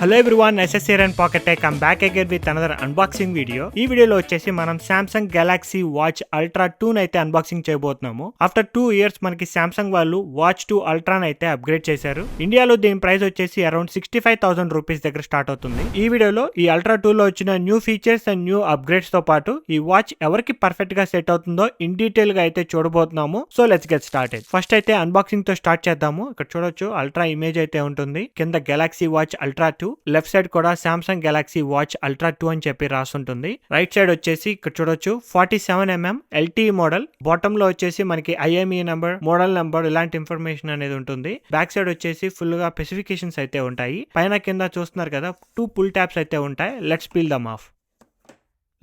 Hello everyone, SSR and pocket tech come back again with another unboxing video. ఈ వీడియోలో వచ్చేసి మనం Samsung Galaxy watch ultra 2 అయితే unboxing చేయబోతున్నాము. ఆఫ్టర్ 2 ఇయర్స్ మనకి సామ్సంగ్ వాళ్ళు వాచ్ 2 అల్ట్రా అయితే అప్గ్రేడ్ చేశారు. ఇండియాలో దీని ప్రైస్ వచ్చేసి అరౌండ్ 65,000 రూపీస్ దగ్గర స్టార్ట్ అవుతుంది. ఈ వీడియోలో ఈ అల్ట్రా 2 లో వచ్చిన new features and new upgrades తో పాటు ఈ వాచ్ ఎవరికి పర్ఫెక్ట్ గా సెట్ అవుతుందో ఇన్ డీటెయిల్ గా అయితే చూడబోతున్నాము. So let's get started. First అయితే అన్బాక్సింగ్ తో స్టార్ట్ చేద్దాము. ఇక్కడ చూడొచ్చు అల్ట్రా ఇమేజ్ అయితే ఉంటుంది. కింద Galaxy watch ultra 2, left side కూడా సామ్సంగ్ గెలాక్సీ వాచ్ అల్ట్రా 2 అని చెప్పి రాస్తుంటుంది. రైట్ సైడ్ వచ్చేసి ఇక్కడ చూడొచ్చు 47mm LTE మోడల్. బాటమ్ లో వచ్చేసి మనకి IMEI నంబర్, మోడల్ నంబర్ ఇలాంటి ఇన్ఫర్మేషన్ అనేది ఉంటుంది. బ్యాక్ సైడ్ వచ్చేసి ఫుల్ గా స్పెసిఫికేషన్స్ అయితే ఉంటాయి. పైన కింద చూస్తున్నారు కదా 2 పుల్ ట్యాబ్స్ అయితే ఉంటాయి. Let's peel them off.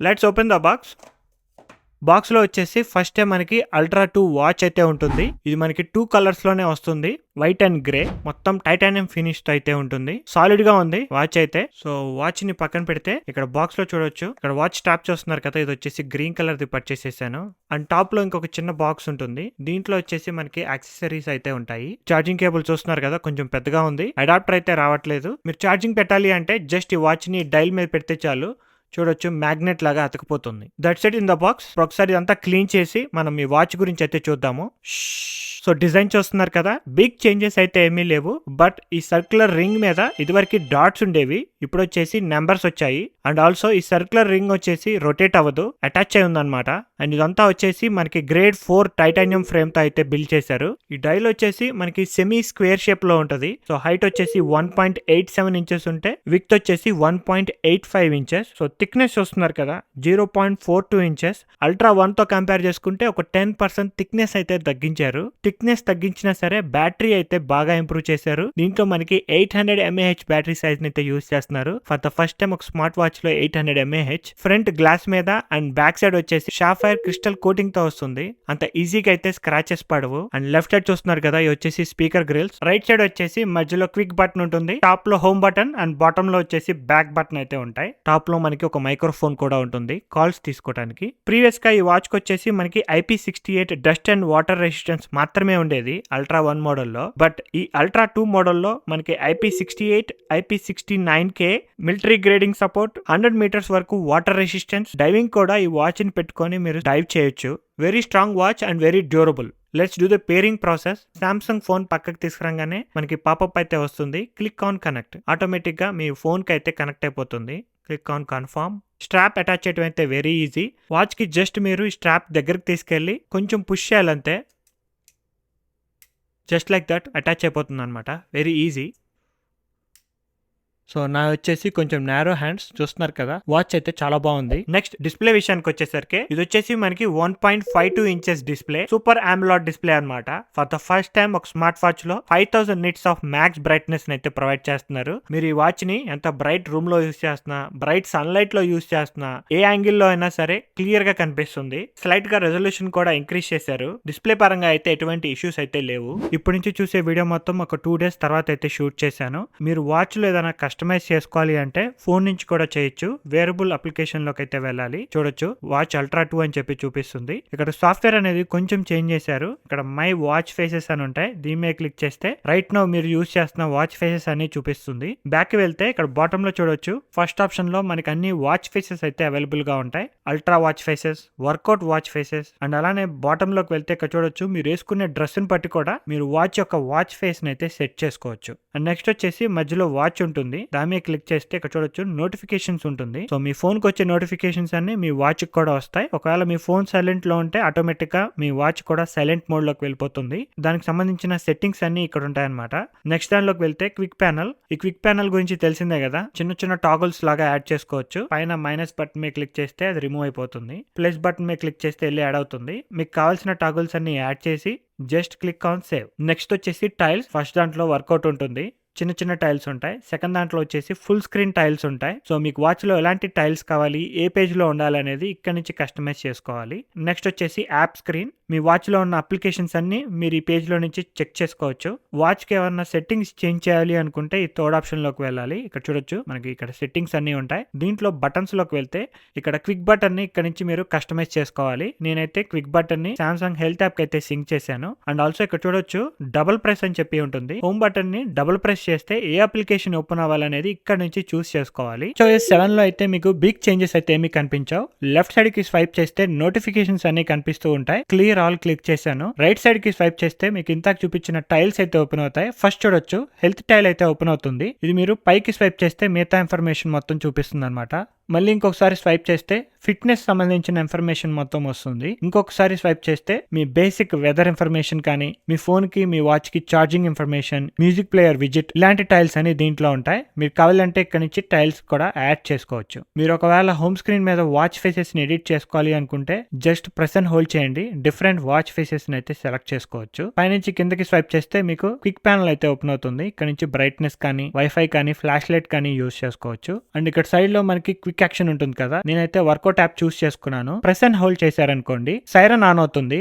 Let's open the box. Box లో వచ్చేసి ఫస్ట్ మనకి అల్ట్రా 2 వాచ్ అయితే ఉంటుంది. ఇది మనకి 2 కలర్స్ లోనే వస్తుంది, వైట్ అండ్ గ్రే. మొత్తం టైటానియం ఫినిష్ తో అయితే ఉంటుంది. సాలిడ్ గా ఉంది వాచ్ అయితే. సో వాచ్ ని పక్కన పెడితే ఇక్కడ బాక్స్ లో చూడొచ్చు, ఇక్కడ వాచ్ స్ట్రాప్ చూస్తున్నారు కదా, ఇది వచ్చేసి గ్రీన్ కలర్ ది పర్చేస్ చేశాను. అండ్ టాప్ లో ఇంకొక చిన్న బాక్స్ ఉంటుంది. దీంట్లో వచ్చేసి మనకి యాక్సెసరీస్ అయితే ఉంటాయి. ఛార్జింగ్ కేబుల్ చూస్తున్నారు కదా, కొంచెం పెద్దగా ఉంది. అడాప్టర్ అయితే రావట్లేదు. మీరు ఛార్జింగ్ పెట్టాలి అంటే జస్ట్ ఈ వాచ్ ని డైల్ మీద పెడితే చాలు, చూడొచ్చు మ్యాగ్నెట్ లాగా అతుకుపోతుంది. That's it in the box. ఒకసారి ఇదంతా క్లీన్ చేసి మనం ఈ వాచ్ గురించి అయితే చూద్దాము. సో డిజైన్ చూస్తున్నారు కదా, బిగ్ చేంజెస్ అయితే ఏమీ లేవు. బట్ ఈ సర్క్యులర్ రింగ్ మీద ఇదివరకు డాట్స్ ఉండేవి, ఇప్పుడు వచ్చేసి నెంబర్స్ వచ్చాయి. అండ్ ఆల్సో ఈ సర్క్యులర్ రింగ్ వచ్చేసి రొటేట్ అవ్వదు, అటాచ్ అయి ఉందన్నమాట. అండ్ ఇదంతా వచ్చేసి మనకి గ్రేడ్ 4 టైటానియం ఫ్రేమ్ తో అయితే బిల్డ్ చేశారు. ఈ డైల్ వచ్చేసి మనకి సెమీ స్క్వేర్ షేప్ లో ఉంటది. సో హైట్ వచ్చేసి 1.87 ఇంచెస్ ఉంటే విడ్త్ వచ్చేసి 1.85 ఇంచెస్. సో థిక్నెస్ చూస్తున్నారు కదా 0.42 ఇంచెస్. అల్ట్రా 1 తో కంపేర్ చేసుకుంటే ఒక 10% థిక్నెస్ అయితే తగ్గించారు. థిక్నెస్ తగ్గించినా సరే బ్యాటరీ అయితే బాగా ఇంప్రూవ్ చేశారు. దీంట్లో మనకి 800 mAh బ్యాటరీ సైజ్ అయితే యూస్ చేస్తున్నారు. ఫర్ ద ఫస్ట్ టైం ఒక స్మార్ట్ వాచ్ లో 800 mAh. ఫ్రంట్ గ్లాస్ మీద అండ్ బ్యాక్ సైడ్ వచ్చేసి షాఫైర్ క్రిస్టల్ కోటింగ్ తో వస్తుంది. అంత ఈజీగా అయితే స్క్రాచెస్ పడవు. అండ్ లెఫ్ట్ సైడ్ చూస్తున్నారు కదా, ఇది వచ్చేసి స్పీకర్ గ్రిల్స్. రైట్ సైడ్ వచ్చేసి మధ్యలో క్విక్ బటన్ ఉంటుంది. టాప్ లో హోమ్ బటన్ అండ్ బాటమ్ లో వచ్చేసి బ్యాక్ బటన్ అయితే ఉంటాయి. టాప్ లో మనకి ఒక మైక్రోఫోన్ కూడా ఉంటుంది కాల్స్ తీసుకోవడానికి. ప్రీవియస్ గా ఈ వాచ్ కి వచ్చేసి మనకి IP68 dust and water resistance మాత్రమే ఉండేది అల్ట్రా 1 మోడల్లో. బట్ ఈ అల్ట్రా 2 మోడల్లో మనకి IP68, IP69K military grading support, 100 metres వరకు వాటర్ రెసిస్టెన్స్, డైవింగ్ కూడా ఈ వాచ్ ని పెట్టుకొని మీరు డైవ్ చేయొచ్చు. Very strong watch and very durable. Let's do the pairing process. Samsung phone పక్కకు తీసుకురాగానే మనకి పాపప్ అయితే వస్తుంది, క్లిక్ ఆన్ కనెక్ట్. ఆటోమేటిక్ గా మీ ఫోన్ కి అయితే కనెక్ట్ అయిపోతుంది. Click on confirm. Strap attach చేయడం అయితే వెరీ ఈజీ. వాచ్ కి జస్ట్ మీరు ఈ స్ట్రాప్ దగ్గరికి తీసుకెళ్లి కొంచెం పుష్ చేయాలంతే. జస్ట్ లైక్ దట్ అటాచ్ అయిపోతుంది అనమాట. Very easy. సో నా వచ్చేసి కొంచెం నారో హ్యాండ్స్ చూస్తున్నారు కదా, వాచ్ అయితే చాలా బాగుంది. నెక్స్ట్ డిస్ప్లే విషయానికి వచ్చేసరికి ఇది వచ్చేసి మనకి 1.52 inches display, super AMOLED display అనమాట. ఫర్ ద ఫస్ట్ టైం ఒక స్మార్ట్ వాచ్ లో 5000 నిట్స్ ఆఫ్ మ్యాక్స్ బ్రైట్నెస్ అయితే ప్రొవైడ్ చేస్తున్నారు. మీరు ఈ వాచ్ ని ఎంత బ్రైట్ రూమ్ లో యూస్ చేస్తున్నా, బ్రైట్ సన్ లైట్ లో యూస్ చేస్తున్నా, ఏ యాంగిల్ లో అయినా సరే క్లియర్ గా కనిపిస్తుంది. స్లైట్ గా రెజల్యూషన్ కూడా ఇంక్రీజ్ చేశారు. డిస్ప్లే పరంగా అయితే ఎటువంటి ఇష్యూస్ అయితే లేవు. ఇప్పటి నుంచి చూసే వీడియో మొత్తం ఒక 2 డేస్ తర్వాత అయితే షూట్ చేశాను. మీరు వాచ్ లో ఏదైనా కస్టమైజ్ చేసుకోవాలి అంటే ఫోన్ నుంచి కూడా చేయొచ్చు. వేరబుల్ అప్లికేషన్ లోకి అయితే వెళ్ళాలి. చూడొచ్చు వాచ్ అల్ట్రా 2 అని చెప్పి చూపిస్తుంది. ఇక్కడ సాఫ్ట్వేర్ అనేది కొంచెం చేంజ్ చేశారు. ఇక్కడ మై వాచ్ ఫేసెస్ అని ఉంటాయి. దీని మీద క్లిక్ చేస్తే రైట్ నౌ మీరు యూస్ చేస్తున్న వాచ్ ఫేసెస్ అని చూపిస్తుంది. బ్యాక్ కి వెళ్తే ఇక్కడ బాటమ్ లో చూడొచ్చు, ఫస్ట్ ఆప్షన్ లో మనకి అన్ని వాచ్ ఫేసెస్ అయితే అవైలబుల్ గా ఉంటాయి. Ultra watch faces, workout watch faces. And అలానే బాటమ్ లోకి వెళ్తే ఇక్కడ చూడొచ్చు మీరు వేసుకునే డ్రెస్ ని బట్టి కూడా మీరు వాచ్ యొక్క వాచ్ ఫేస్ ని అయితే సెట్ చేసుకోవచ్చు. అండ్ నెక్స్ట్ వచ్చేసి మధ్యలో వాచ్ ఉంటుంది. దాని మీద క్లిక్ చేస్తే ఇక్కడ చూడొచ్చు నోటిఫికేషన్స్ ఉంటుంది. సో మీ ఫోన్ కి వచ్చే నోటిఫికేషన్స్ అన్ని మీ వాచ్ కి కూడా వస్తాయి. ఒకవేళ మీ ఫోన్ సైలెంట్ లో ఉంటే ఆటోమేటిక్ గా మీ వాచ్ కూడా సైలెంట్ మోడ్ లోకి వెళ్ళిపోతుంది. దానికి సంబంధించిన సెట్టింగ్స్ అన్ని ఇక్కడ ఉంటాయన్నమాట. నెక్స్ట్ దానిలోకి వెళ్తే క్విక్ ప్యానల్. ఈ క్విక్ ప్యానల్ గురించి తెలిసిందే కదా, చిన్న చిన్న టాగుల్స్ లాగా యాడ్ చేసుకోవచ్చు. పైన మైనస్ బటన్ మీద క్లిక్ చేస్తే అది రిమూవ్ అయిపోతుంది. ప్లస్ బటన్ మీద క్లిక్ చేస్తే వెళ్ళి యాడ్ అవుతుంది. మీకు కావాల్సిన టాగుల్స్ అన్ని యాడ్ చేసి just click on save. Next వచ్చేసి టైల్స్. ఫస్ట్ దాంట్లో వర్కౌట్ ఉంటుంది, చిన్న చిన్న టైల్స్ ఉంటాయి. సెకండ్ దాంట్లో వచ్చేసి ఫుల్ స్క్రీన్ టైల్స్ ఉంటాయి. సో మీకు వాచ్ లో ఎలాంటి టైల్స్ కావాలి, ఏ పేజ్ లో ఉండాలనేది ఇక్కడ నుంచి కస్టమైజ్ చేసుకోవాలి. నెక్స్ట్ వచ్చేసి యాప్ స్క్రీన్. మీ వాచ్ లో ఉన్న అప్లికేషన్స్ అన్ని మీరు ఈ పేజ్ లో నుంచి చెక్ చేసుకోవచ్చు. వాచ్ కి ఏమన్నా సెట్టింగ్స్ చేంజ్ చేయాలి అనుకుంటే ఈ థర్డ్ ఆప్షన్ లోకి వెళ్ళాలి. ఇక్కడ చూడొచ్చు మనకి ఇక్కడ సెట్టింగ్స్ అన్ని ఉంటాయి. దీంట్లో బటన్స్ లోకి వెళ్తే ఇక్కడ క్విక్ బటన్ ని ఇక్కడ నుంచి మీరు కస్టమైజ్ చేసుకోవాలి. నేనైతే క్విక్ బటన్ ని సామ్సంగ్ హెల్త్ యాప్ కి అయితే సింక్ చేశాను. అండ్ ఆల్సో ఇక్కడ చూడొచ్చు డబుల్ ప్రెస్ అని చెప్పి ఉంటుంది. హోమ్ బటన్ ని డబుల్ ప్రెస్ చేస్తే ఏ అప్లికేషన్ ఓపెన్ అవ్వాలనేది ఇక్కడ నుంచి చూస్ చేసుకోవాలి. చాయిస్ 7 లో అయితే మీకు బిగ్ చేంజెస్ అయితే ఏమి కనిపించావు. లెఫ్ట్ సైడ్ కి స్వైప్ చేస్తే నోటిఫికేషన్స్ అన్ని కనిపిస్తూ ఉంటాయి. క్లియర్ ఆల్ క్లిక్ చేశాను. రైట్ సైడ్ కి స్వైప్ చేస్తే మీకు ఇంతకు చూపించిన టైల్స్ అయితే ఓపెన్ అవుతాయి. ఫస్ట్ చూడొచ్చు హెల్త్ టైల్ అయితే ఓపెన్ అవుతుంది. ఇది మీరు పైకి స్వైప్ చేస్తే మిగతా ఇన్ఫర్మేషన్ మొత్తం చూపిస్తుంది అనమాట. మళ్ళీ ఇంకొకసారి స్వైప్ చేస్తే ఫిట్నెస్ సంబంధించిన ఇన్ఫర్మేషన్ మొత్తం వస్తుంది. ఇంకొకసారి స్వైప్ చేస్తే మీ బేసిక్ వెదర్ ఇన్ఫర్మేషన్ కానీ, మీ ఫోన్ కి మీ వాచ్ కి charging information, music player visit ఇలాంటి టైల్స్ అని దీంట్లో ఉంటాయి. మీరు కావాలంటే ఇక్కడ నుంచి టైల్స్ కూడా యాడ్ చేసుకోవచ్చు. మీరు ఒకవేళ హోమ్ స్క్రీన్ మీద వాచ్ ఫేసెస్ ని ఎడిట్ చేసుకోవాలి అనుకుంటే జస్ట్ ప్రెస్ అండ్ హోల్డ్ చేయండి. డిఫరెంట్ వాచ్ ఫేసెస్ ని అయితే సెలెక్ట్ చేసుకోవచ్చు. పైనుంచి కిందకి స్వైప్ చేస్తే మీకు క్విక్ ప్యానల్ అయితే ఓపెన్ అవుతుంది. ఇక్కడ నుంచి బ్రైట్నెస్ కానీ, వైఫై కానీ, ఫ్లాష్ లైట్ కానీ యూజ్ చేసుకోవచ్చు. అండ్ ఇక్కడ సైడ్ లో మనకి క్విక్ యాక్షన్ ఉంటుంది కదా, నేనైతే వర్కౌట్ యాప్ చూస్ చేసుకున్నాను. ప్రెస్ అండ్ హోల్డ్ చేశారనుకోండి సైరన్ ఆన్ అవుతుంది.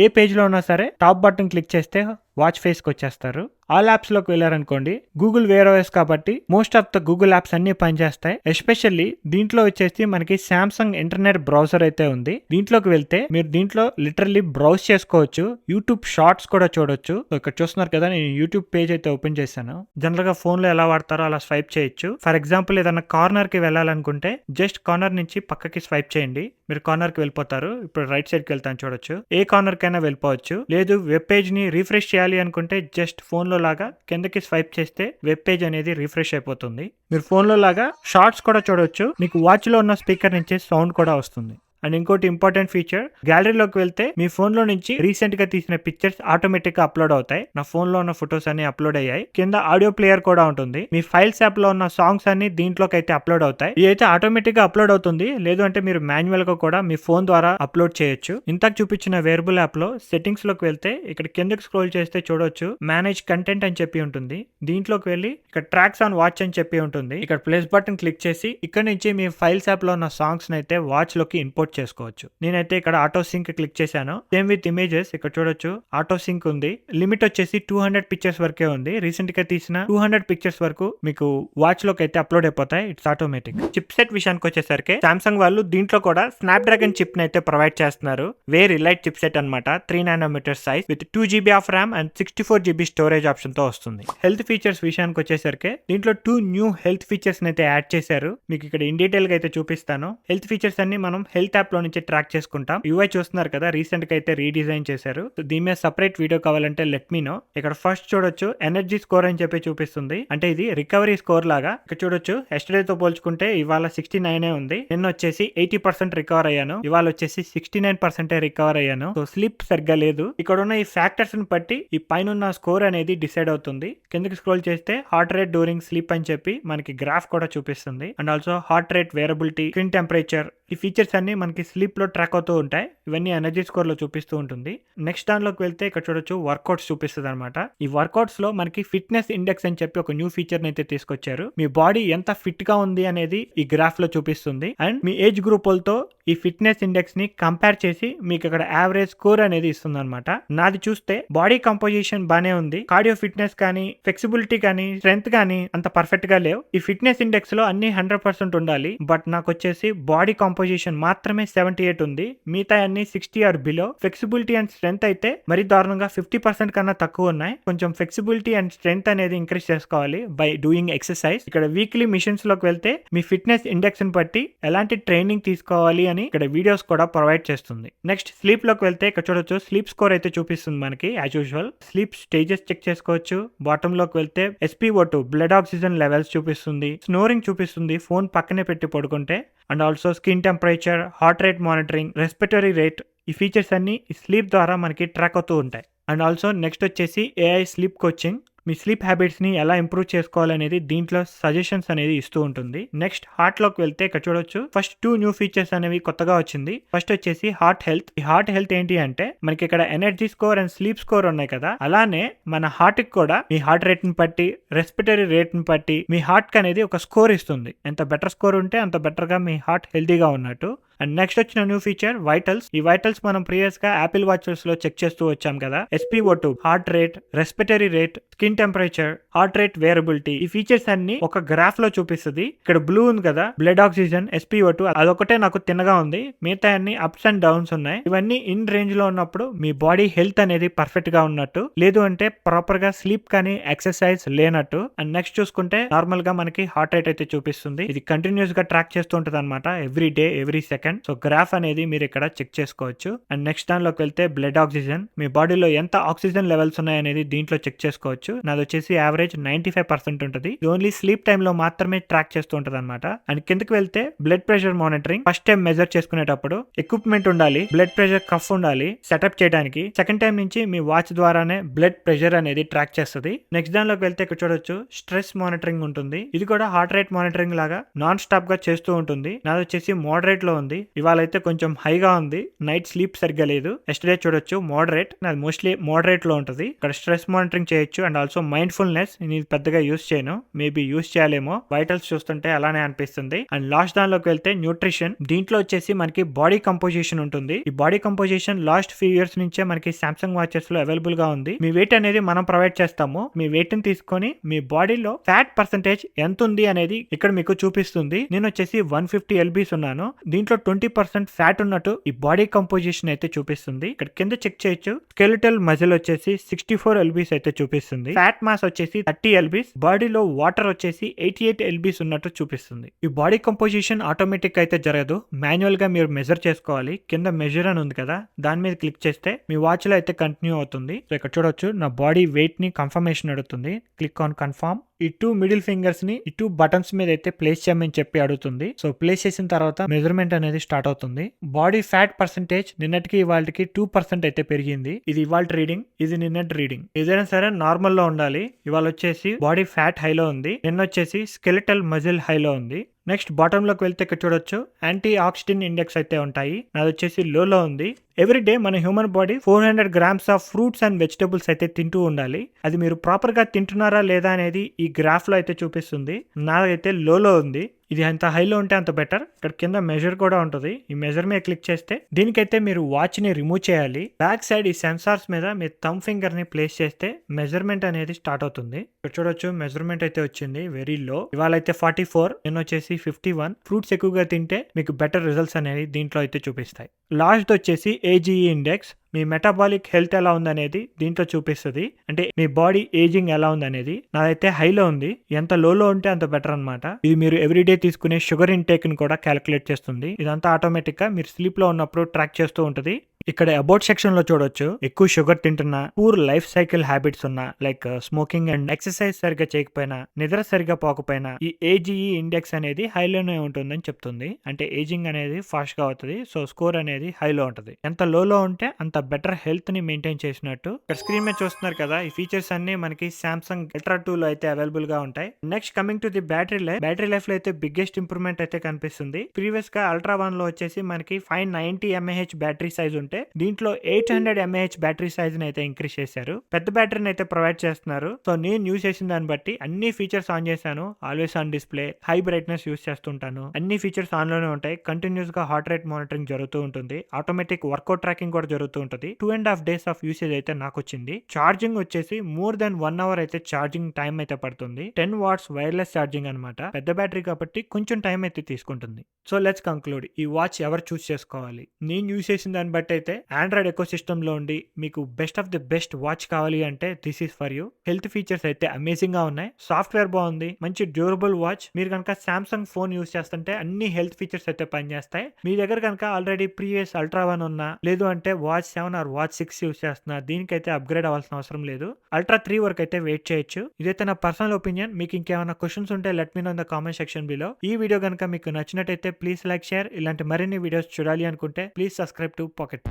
ఏ పేజ్ లో ఉన్నా సరే టాప్ బటన్ క్లిక్ చేస్తే వాచ్ ఫేస్ కి వచ్చేస్తారు. ఆల్ యాప్స్ లోకి వెళ్ళారనుకోండి గూగుల్ వేర్ ఓఎస్ కాబట్టి most of the Google apps అన్ని పనిచేస్తాయి. ఎస్పెషల్లీ దీంట్లో వచ్చేసి మనకి సామ్సంగ్ ఇంటర్నెట్ బ్రౌజర్ అయితే ఉంది. దీంట్లోకి వెళ్తే మీరు దీంట్లో లిటరల్లీ బ్రౌజ్ చేసుకోవచ్చు. యూట్యూబ్ షార్ట్స్ కూడా చూడొచ్చు. ఇక్కడ చూస్తున్నారు కదా, నేను యూట్యూబ్ పేజ్ అయితే ఓపెన్ చేశాను. జనరల్ గా ఫోన్ లో ఎలా వాడతారో అలా స్వైప్ చేయొచ్చు. ఫర్ ఎగ్జాంపుల్ ఏదైనా కార్నర్ కి వెళ్ళాలనుకుంటే జస్ట్ కార్నర్ నుంచి పక్కకి స్వైప్ చేయండి, మీరు కార్నర్ కి వెళ్ళిపోతారు. ఇప్పుడు రైట్ సైడ్ కి వెళ్తాను చూడొచ్చు. ఏ కార్నర్ కైనా వెళ్ళిపోవచ్చు. లేదు వెబ్ పేజ్ ని రిఫ్రెష్ చేయాలి అనుకుంటే జస్ట్ ఫోన్ లో లాగా కిందకి స్వైప్ చేస్తే వెబ్ పేజ్ అనేది రిఫ్రెష్ అయిపోతుంది. మీరు ఫోన్ లో లాగా షార్ట్స్ కూడా చూడొచ్చు. మీకు వాచ్ లో ఉన్న స్పీకర్ నుంచి సౌండ్ కూడా వస్తుంది. అండ్ ఇంకోటి ఇంపార్టెంట్ ఫీచర్, గ్యాలరీలోకి వెళ్తే మీ ఫోన్ లో నుంచి రీసెంట్ గా తీసిన పిక్చర్స్ ఆటోమేటిక్ గా అప్లోడ్ అవుతాయి. నా ఫోన్ లో ఉన్న ఫొటోస్ అన్ని అప్లోడ్ అయ్యాయి. కింద ఆడియో ప్లేయర్ కూడా ఉంటుంది. మీ ఫైల్స్ యాప్ లో ఉన్న సాంగ్స్ అన్ని దీంట్లోకి అయితే అప్లోడ్ అవుతాయి. ఇది అయితే ఆటోమేటిక్ గా అప్లోడ్ అవుతుంది. లేదు అంటే మీరు మాన్యువల్ గా కూడా మీ ఫోన్ ద్వారా అప్లోడ్ చేయొచ్చు. ఇంతకు చూపించిన వేరబుల్ యాప్ లో సెట్టింగ్స్ లోకి వెళ్తే ఇక్కడ కిందకి స్క్రోల్ చేస్తే చూడొచ్చు మేనేజ్ కంటెంట్ అని చెప్పి ఉంటుంది. దీంట్లోకి వెళ్ళి ఇక్కడ ట్రాక్స్ ఆన్ వాచ్ అని చెప్పి ఉంటుంది. ఇక్కడ ప్లస్ బటన్ క్లిక్ చేసి ఇక్కడ నుంచి మీ ఫైల్స్ యాప్ లో ఉన్న సాంగ్స్ అయితే వాచ్ లోకి ఇంపోర్ట్ చేసుకోవచ్చు. నేనైతే ఇక్కడ ఆటో సింక్ క్లిక్ చేశాను. సేమ్ విత్ ఇమేజెస్ ఇక్కడ చూడొచ్చు ఆటో సింక్ ఉంది. లిమిట్ వచ్చేసి 200 పిక్చర్స్ వరకే ఉంది. రీసెంట్ గా తీసిన 200 పిక్చర్స్ వరకు మీకు వాచ్ లోకి అయితే అప్లోడ్ అయిపోతాయి. It's automatic. చిప్ సెట్ విషయానికి వచ్చేసరికి సామ్సంగ్ వాళ్ళు దీంట్లో కూడా స్నాప్ డ్రాగన్ చిప్ ని అయితే ప్రొవైడ్ చేస్తున్నారు. వెరీ లైట్ చిప్ సెట్ అనమాట. 3 nm size with 2 GB of RAM and 64 GB storage option తో వస్తుంది. హెల్త్ ఫీచర్స్ విషయానికి వచ్చేసరికి దీంట్లో 2 న్యూ హెల్త్ ఫీచర్స్ అయితే యాడ్ చేశారు. మీకు ఇక్కడ ఇన్ డీటెయిల్ గా అయితే చూపిస్తాను. హెల్త్ ఫీచర్స్ అన్ని మనం హెల్త్ యాప్ లో నుంచి ట్రాక్ చేసుకుంటాం. యూఐ చూస్తున్నారు కదా, రీసెంట్ గా అయితే రీడిజైన్ చేశారు. దీని మీద సపరేట్ వీడియో కావాలంటే లెట్ మీ నో. ఇక్కడ ఫస్ట్ చూడొచ్చు ఎనర్జీ స్కోర్ అని చెప్పి చూపిస్తుంది. అంటే ఇది రికవరీ స్కోర్ లాగా. ఇక్కడ చూడొచ్చు ఎస్టర్డే తో పోల్చుకుంటే ఇవాళ 69 ఉంది. నిన్న వచ్చేసి 80% రికవర్ అయ్యాను. ఇవాళ వచ్చేసి 69% రికవర్ అయ్యాను. సో స్లీప్ సరిగ్గా లేదు. ఇక్కడ ఉన్న ఈ ఫ్యాక్టర్స్ ని బట్టి ఈ పైన స్కోర్ అనేది డిసైడ్ అవుతుంది. కిందకి స్క్రోల్ చేస్తే హార్ట్ రేట్ డ్యూరింగ్ స్లీప్ అని చెప్పి మనకి గ్రాఫ్ కూడా చూపిస్తుంది. And also heart rate, variability, screen temperature, ఈ ఫీచర్స్ అన్ని మనకి స్లీప్ లో ట్రాక్ అవుతూ ఉంటాయి. ఇవన్నీ ఎనర్జీ స్కోర్ లో చూపిస్తూ ఉంటుంది. నెక్స్ట్ దానిలోకి వెళ్తే ఇక్కడ చూడొచ్చు వర్కౌట్స్ చూపిస్తుంది అనమాట. ఈ వర్కౌట్స్ లో మనకి ఫిట్నెస్ ఇండెక్స్ అని చెప్పి ఒక న్యూ ఫీచర్ అయితే తీసుకొచ్చారు. మీ బాడీ ఎంత ఫిట్ గా ఉంది అనేది ఈ గ్రాఫ్ లో చూపిస్తుంది. అండ్ మీ ఏజ్ గ్రూపులతో ఈ ఫిట్నెస్ ఇండెక్స్ ని కంపేర్ చేసి మీకు ఇక్కడ యావరేజ్ స్కోర్ అనేది ఇస్తుంది అనమాట. నాది చూస్తే బాడీ కంపోజిషన్ బానే ఉంది. కార్డియో ఫిట్నెస్ కానీ, ఫ్లెక్సిబిలిటీ కానీ, స్ట్రెంత్ కానీ అంత పర్ఫెక్ట్ గా లేవు. ఈ ఫిట్నెస్ ఇండెక్స్ లో అన్ని 100% ఉండాలి. బట్ నాకు వచ్చేసి బాడీ కంపోజిషన్ మాత్రమే 78 ఉంది. మిగతా అన్ని 60 or below. Flexibility and strength అయితే మరి దారుణంగా 50% కన్నా తక్కువ ఉన్నాయి. కొంచెం ఫ్లెక్సిబిలిటీ అండ్ స్ట్రెంత్ అనేది ఇంక్రీజ్ చేసుకోవాలి బై డూయింగ్ ఎక్సర్సైజ్. ఇక్కడ వీక్లీ మిషన్స్ లోకి వెళ్తే మీ ఫిట్నెస్ ఇండెక్స్ ని బట్టి ఎలాంటి ట్రైనింగ్ తీసుకోవాలి అని ఇక్కడ వీడియోస్ కూడా ప్రొవైడ్ చేస్తుంది. నెక్స్ట్ స్లీప్ లోకి వెళ్తే ఇక్కడ చూడొచ్చు స్లీప్ స్కోర్ అయితే చూపిస్తుంది మనకి as usual. Sleep stages check చేసుకోవచ్చు. బాటమ్ లోకి వెళ్తే SpO2 బ్లడ్ ఆక్సిజన్ లెవెల్స్ చూపిస్తుంది. స్నోరింగ్ చూపిస్తుంది ఫోన్ పక్కనే పెట్టి పడుకుంటే. And also skin temperature, heart rate monitoring, respiratory rate, ఈ ఫీచర్స్ అన్ని స్లీప్ ద్వారా మనకి ట్రాక్ అవుతూ ఉంటాయి. అండ్ ఆల్సో నెక్స్ట్ వచ్చేసి AI స్లీప్ కోచింగ్. మీ స్లీప్ హ్యాబిట్స్ ని ఎలా ఇంప్రూవ్ చేసుకోవాలనేది దీంట్లో సజెషన్స్ అనేది ఇస్తూ ఉంటుంది. నెక్స్ట్ హార్ట్ లోకి వెళ్తే ఇక్కడ చూడొచ్చు ఫస్ట్ 2 న్యూ ఫీచర్స్ అనేవి కొత్తగా వచ్చింది. ఫస్ట్ వచ్చేసి హార్ట్ హెల్త్. ఈ హార్ట్ హెల్త్ ఏంటి అంటే మనకి ఇక్కడ energy score and sleep score ఉన్నాయి కదా, అలానే మన హార్ట్ కి కూడా మీ హార్ట్ రేట్ ని బట్టి, రెస్పిరేటరీ రేట్ ని బట్టి మీ హార్ట్ కి అనేది ఒక స్కోర్ ఇస్తుంది. ఎంత బెటర్ స్కోర్ ఉంటే అంత బెటర్ గా మీ హార్ట్ హెల్తీగా ఉన్నట్టు. అండ్ నెక్స్ట్ వచ్చిన న్యూ ఫీచర్ వైటల్స్. ఈ వైటల్స్ మనం ప్రీవియస్ గా యాపిల్ వాచెస్ లో చెక్ చేస్తూ వచ్చాం కదా. SpO2, heart rate, respiratory rate, skin temperature, heart rate variability, ఈ ఫీచర్స్ అన్ని ఒక గ్రాఫ్ లో చూపిస్తుంది. ఇక్కడ బ్లూ ఉంది కదా, బ్లడ్ ఆక్సిజన్, SpO2, అదొకటే నాకు తిన్నగా ఉంది. మిగతా అన్ని అప్స్ అండ్ డౌన్స్ ఉన్నాయి. ఇవన్నీ ఇన్ రేంజ్ లో ఉన్నప్పుడు మీ బాడీ హెల్త్ అనేది పర్ఫెక్ట్ గా ఉన్నట్టు. లేదు అంటే ప్రాపర్ గా స్లీప్ కానీ ఎక్సర్సైజ్ లేనట్టు. అండ్ నెక్స్ట్ చూసుకుంటే నార్మల్ గా మనకి హార్ట్ రేట్ అయితే చూపిస్తుంది. ఇది కంటిన్యూస్ గా ట్రాక్ చేస్తూ ఉంటుంది అనమాట, every day every second. So graph అనేది మీరు ఇక్కడ చెక్ చేసుకోవచ్చు. అండ్ నెక్స్ట్ దానిలోకి వెళ్తే బ్లడ్ ఆక్సిజన్, మీ బాడీలో ఎంత ఆక్సిజన్ లెవెల్స్ ఉన్నాయనేది దీంట్లో చెక్ చేసుకోవచ్చు. నాది వచ్చేసి యావరేజ్ 95% ఉంటుంది. ఇది ఓన్లీ స్లీప్ టైమ్ లో మాత్రమే ట్రాక్ చేస్తూ ఉంటుంది అనమాట. అండ్ కిందకి వెళ్తే blood pressure monitoring. First time measure చేసుకునేటప్పుడు ఎక్విప్మెంట్ ఉండాలి, బ్లడ్ ప్రెషర్ కఫ్ ఉండాలి సెటప్ చేయడానికి. సెకండ్ టైం నుంచి మీ వాచ్ ద్వారానే బ్లడ్ ప్రెషర్ అనేది ట్రాక్ చేస్తుంది. నెక్స్ట్ దానిలోకి వెళ్తే ఇక్కడ చూడొచ్చు స్ట్రెస్ మానిటరింగ్ ఉంటుంది. ఇది కూడా హార్ట్ రేట్ మానిటరింగ్ లాగా నాన్ స్టాప్ గా చేస్తూ ఉంటుంది. నాది వచ్చేసి మోడరేట్ లో ఉంది. ఇవాళ అయితే కొంచెం హైగా ఉంది, నైట్ స్లీప్ సరిగ్గా లేదు. ఎస్టర్డే చూడొచ్చు మోడరేట్, నాది మోస్ట్లీ మోడరేట్ లో ఉంటుంది. ఇక్కడ స్ట్రెస్ మానిటరింగ్ చేయొచ్చు అండ్ ఆల్సో మైండ్ఫుల్నెస్. నేను పెద్దగా యూస్ చేయను, మేబీ యూస్ చేయాలేమో. వైటల్స్ చూస్తుంటే అలానే అనిపిస్తుంది. అండ్ లాస్ట్ దానిలోకి వెళ్తే న్యూట్రిషన్. దీంట్లో వచ్చేసి మనకి బాడీ కంపోజిషన్ ఉంటుంది. ఈ body composition last few years నుంచే మనకి సామ్సంగ్ వాచెస్ లో అవైలబుల్ గా ఉంది. మీ వెయిట్ అనేది మనం ప్రొవైడ్ చేస్తాము. మీ వెయిట్ ని తీసుకొని మీ బాడీలో ఫ్యాట్ పర్సెంటేజ్ ఎంత ఉంది అనేది ఇక్కడ మీకు చూపిస్తుంది. నేను వచ్చేసి 150 lbs ఉన్నాను. దీంట్లో 20% ఫ్యాట్ ఉన్నట్టు ఈ బాడీ కంపోజిషన్ అయితే చూపిస్తుంది. ఇక్కడ కింద చెక్ చేయొచ్చు. స్కెలిటల్ మజిల్ వచ్చేసి 64 lbs అయితే చూపిస్తుంది. ఫ్యాట్ మాస్ వచ్చేసి 30 lbs. బాడీలో వాటర్ వచ్చేసి 88 lbs ఉన్నట్టు చూపిస్తుంది. ఈ బాడీ కంపోజిషన్ ఆటోమేటిక్ అయితే జరగదు, మాన్యువల్ గా మీరు మెజర్ చేసుకోవాలి. కింద మెజర్ అని ఉంది కదా, దాని మీద క్లిక్ చేస్తే మీ వాచ్ లో అయితే కంటిన్యూ అవుతుంది. సో ఇక్కడ చూడొచ్చు నా బాడీ వెయిట్ ని కన్ఫర్మేషన్ అడుగుతుంది. Click on confirm. ఈ 2 మిడిల్ ఫింగర్స్ ని ఈ 2 బటన్స్ మీద అయితే ప్లేస్ చేయమని చెప్పి అడుగుతుంది. సో ప్లేస్ చేసిన తర్వాత మెజర్మెంట్ అనేది స్టార్ట్ అవుతుంది. బాడీ ఫ్యాట్ పర్సెంటేజ్ నిన్నటికి ఇవాళకి 2% అయితే పెరిగింది. ఇది ఇవాళ రీడింగ్, ఇది నిన్నటి రీడింగ్. ఏదైనా సరే నార్మల్ లో ఉండాలి. ఇవాళ వచ్చేసి బాడీ ఫ్యాట్ హైలో ఉంది, నిన్న వచ్చేసి స్కెలిటల్ మజిల్ హైలో ఉంది. నెక్స్ట్ బాటమ్ లోకి వెళ్తే ఇక్కడ చూడొచ్చు యాంటీ ఆక్సిడెంట్ ఇండెక్స్ అయితే ఉంటాయి. నాది వచ్చేసి లోలో ఉంది. ఎవ్రీ డే మన human body 400 grams of fruits and vegetables అయితే తింటూ ఉండాలి. అది మీరు ప్రాపర్ గా తింటున్నారా లేదా అనేది ఈ గ్రాఫ్ లో అయితే చూపిస్తుంది. నాదైతే లోలో ఉంది. ఇది ఎంత హైలో ఉంటే అంత బెటర్. ఇక్కడ కింద మెజర్ కూడా ఉంటుంది. ఈ మెజర్ మీద క్లిక్ చేస్తే దీనికైతే మీరు వాచ్ ని రిమూవ్ చేయాలి. బ్యాక్ సైడ్ ఈ సెన్సార్స్ మీద మీ థంబ్ ఫింగర్ ని ప్లేస్ చేస్తే మెజర్మెంట్ అనేది స్టార్ట్ అవుతుంది. ఇక్కడ చూడొచ్చు మెజర్మెంట్ అయితే వచ్చింది వెరీ లో. ఇవాళ అయితే 44, నేను వచ్చేసి 51. ఫ్రూట్స్ ఎక్కువగా తింటే మీకు బెటర్ రిజల్ట్స్ అనేవి దీంట్లో అయితే చూపిస్తాయి. లాస్ట్ వచ్చేసి AGE ఇండెక్స్. మీ మెటాబాలిక్ హెల్త్ ఎలా ఉందనేది దీంట్లో చూపిస్తుంది. అంటే మీ బాడీ ఏజింగ్ ఎలా ఉందనేది. నాదైతే హైలో ఉంది. ఎంత లోలో ఉంటే అంత బెటర్ అనమాట. ఇది మీరు ఎవ్రీడే తీసుకునే షుగర్ ఇంటేక్ ని కూడా క్యాలిక్యులేట్ చేస్తుంది. ఇదంతా ఆటోమేటిక్ గా మీరు స్లీప్ లో ఉన్నప్పుడు ట్రాక్ చేస్తూ ఉంటుంది. ఇక్కడ అబౌట్ సెక్షన్ లో చూడొచ్చు ఎక్కువ షుగర్ తింటున్నా, పూర్ లైఫ్ సైకిల్ హ్యాబిట్స్ ఉన్నా, లైక్ స్మోకింగ్ అండ్ ఎక్సర్సైజ్ సరిగ్గా చేయకపోయినా, నిద్ర సరిగ్గా పోకపోయినా ఈ AGE ఇండెక్స్ అనేది హైలోనే ఉంటుందని చెప్తుంది. అంటే ఏజింగ్ అనేది ఫాస్ట్ గా అవుతుంది. సో స్కోర్ అనేది హైలో ఉంటుంది. ఎంత లోలో ఉంటే అంత బెటర్ హెల్త్ ని మెయింటైన్ చేసినట్టు. ఇక్కడ స్క్రీన్ మీద చూస్తున్నారు కదా, ఈ ఫీచర్స్ అన్ని మనకి సామ్సంగ్ Ultra 2 లో అయితే అవైలబుల్ గా ఉంటాయి. Next coming to the battery life. Battery life లో అయితే బిగ్గెస్ట్ ఇంప్రూవ్మెంట్ అయితే కనిపిస్తుంది. ప్రీవియస్ గా Ultra 1 లో వచ్చేసి మనకి 590 mAh బ్యాటరీ సైజ్ ఉంటే దీంట్లో 800 mAh బ్యాటరీ సైజ్ ని అయితే ఇంక్రీజ్ చేశారు. పెద్ద బ్యాటరీని అయితే ప్రొవైడ్ చేస్తున్నారు. సో నేను యూజ్ చేసిన దాన్ని బట్టి అన్ని ఫీచర్స్ ఆన్ చేశాను. Always on display, high brightness use చేస్తుంటాను. అన్ని ఫీచర్స్ ఆన్ లోనే ఉంటాయి. కంటిన్యూస్ గా హార్ట్ రేట్ మానిటరింగ్ జరుగుతూ ఉంటుంది. ఆటోమేటిక్ వర్కౌట్ ట్రాకింగ్ కూడా జరుగుతూ ఉంటుంది. 2.5 days ఆఫ్ యూసేజ్ అయితే నాకు వచ్చింది. ఛార్జింగ్ వచ్చేసి మోర్ దెన్ 1 hour అయితే ఛార్జింగ్ టైం అయితే పడుతుంది. 10 watts వైర్లెస్ ఛార్జింగ్ అనమాట. పెద్ద బ్యాటరీ కాబట్టి కొంచెం టైం అయితే తీసుకుంటుంది. So let's conclude. ఈ వాచ్ ఎవరు చూస్ చేసుకోవాలి? నేను యూజ్ చేసిన దాన్ని బట్టి అయితే ఆండ్రాయిడ్ ఎకో సిస్టమ్ లో ఉండి మీకు best of the best watch కావాలి అంటే this is for you. Health features అయితే అమేజింగ్ గా ఉన్నాయి. సాఫ్ట్వేర్ బాగుంది, మంచి డ్యూరబుల్ వాచ్. మీరు కనుక సామ్సంగ్ ఫోన్ యూజ్ చేస్తుంటే అన్ని హెల్త్ ఫీచర్స్ అయితే పనిచేస్తాయి. మీ దగ్గర కనుక ఆల్రెడీ ప్రీవియస్ Ultra 1 ఉన్నా, లేదు అంటే వాచ్ 7 ఆర్ వాచ్ 6 యూజ్ చేస్తున్నా, దీనికైతే అప్గ్రేడ్ అవ్వాల్సిన అవసరం లేదు. Ultra 3 వరకు అయితే వెయిట్ చేయొచ్చు. ఇదైతే నా పర్సనల్ ఒపీనియన్. మీకు ఇంకేమైనా క్వశ్చన్స్ ఉంటే let me know in the comment section below. ఈ వీడియో కనుక మీకు నచ్చినట్టయితే ప్లీజ్ లైక్, షేర్. ఇలాంటి మరిన్ని వీడియోస్ చూడాలి అనుకుంటే ప్లీజ్ సబ్స్క్రైబ్ టు పాకెట్.